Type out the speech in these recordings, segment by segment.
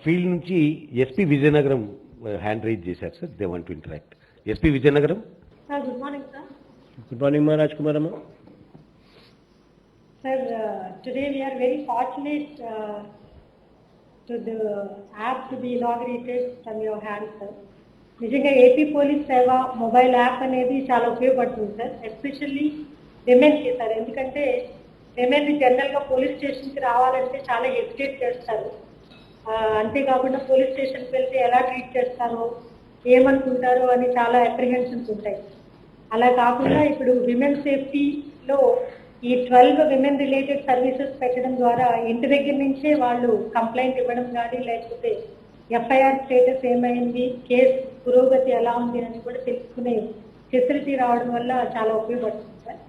Field నుంచి SP Vizianagaram hand raise చేశారు sir. They want to interact. SP Vizianagaram. Sir good morning sir. Good morning మా రాజ్ కుమార్ అమ్మ. Sir, today we are very fortunate to the app to be inaugurated from your hands, sir. నిజంగా AP police Seva mobile app అనేది చాలా ఉపయోగపడుతుంది sir, especially విమెన్కి sir. ఎందుకంటే women జనరల్గా police స్టేషన్కి రావాలంటే చాలా హెసిటేట్ చేస్తారు. అంతేకాకుండా పోలీస్ స్టేషన్కి వెళ్తే ఎలా ట్రీట్ చేస్తారో, ఏమనుకుంటారో అని చాలా అప్రిహెన్షన్స్ ఉంటాయి. అలా కాకుండా ఇప్పుడు విమెన్ సేఫ్టీలో ఈ 12 విమెన్ రిలేటెడ్ సర్వీసెస్ పెట్టడం ద్వారా ఇంటి దగ్గర నుంచే వాళ్ళు కంప్లైంట్ ఇవ్వడం కానీ, లేకపోతే ఎఫ్ఐఆర్ స్టేటస్ ఏమైంది, కేసు పురోగతి ఎలా ఉంది అని కూడా తెలుసుకునే ఫెసిలిటీ రావడం వల్ల చాలా ఉపయోగపడుతుంది సార్.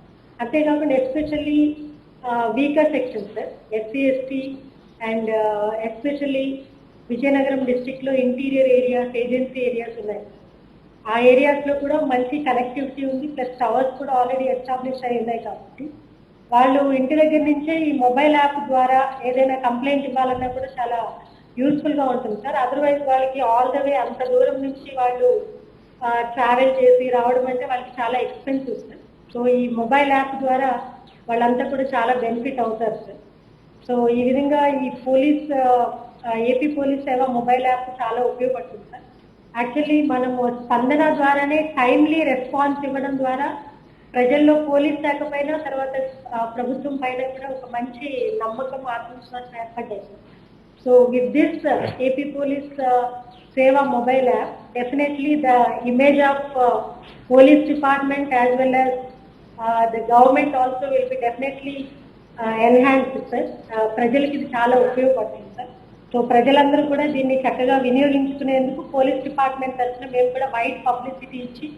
అంతేకాకుండా especially weaker section sir, SC ST and especially Vizianagaram డిస్ట్రిక్ట్లో ఇంటీరియర్ ఏరియాస్, ఏజెన్సీ ఏరియాస్ ఉన్నాయి. ఆ ఏరియాస్లో కూడా మంచి కనెక్టివిటీ ఉంది, ప్లస్ టవర్స్ కూడా ఆల్రెడీ ఎస్టాబ్లిష్ అయి ఉన్నాయి. కాబట్టి వాళ్ళు ఇంటి దగ్గర నుంచే ఈ మొబైల్ యాప్ ద్వారా ఏదైనా కంప్లైంట్ ఇవ్వాలన్నా కూడా చాలా యూస్ఫుల్గా ఉంటుంది సార్. అదర్వైజ్ వాళ్ళకి ఆల్ ద వే అంత దూరం నుంచి వాళ్ళు ట్రావెల్ చేసి రావడం అంటే వాళ్ళకి చాలా ఎక్స్పెన్సివ్ సార్. సో ఈ మొబైల్ యాప్ ద్వారా వాళ్ళంతా కూడా చాలా బెనిఫిట్ అవుతారు సార్. సో ఈ విధంగా ఈ police AP police Seva mobile app చాలా ఉపయోగపడుతుంది సార్. యాక్చువల్లీ మనము స్పందన ద్వారానే టైమ్లీ రెస్పాన్స్ ఇవ్వడం ద్వారా ప్రజల్లో పోలీస్ శాఖ పైన, తర్వాత ప్రభుత్వం పైన కూడా ఒక మంచి నమ్మకం, ఆత్మవిశ్వాసం ఏర్పడ్డాయి సార్. So with this AP police Seva mobile app, definitely the image of police department as well as the government also will be definitely enhanced sir. ప్రజలకి ఇది చాలా ఉపయోగపడుతుంది సార్. సో ప్రజలందరూ కూడా దీన్ని చక్కగా వినియోగించుకునేందుకు పోలీస్ డిపార్ట్మెంట్ తరఫున మేము కూడా వైడ్ పబ్లిసిటీ ఇచ్చి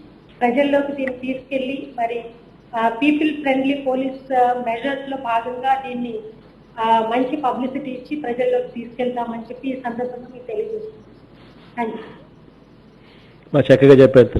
ప్రజల్లోకి దీన్ని తీసుకెళ్ళి మరి పీపుల్ ఫ్రెండ్లీ పోలీస్ మెజర్స్లో భాగంగా దీన్ని మంచి పబ్లిసిటీ ఇచ్చి ప్రజల్లోకి తీసుకెళ్తామని చెప్పి ఈ సందర్భంగా మీకు తెలియజేస్తున్నాను. Thank you. చక్కగా చెప్పారు.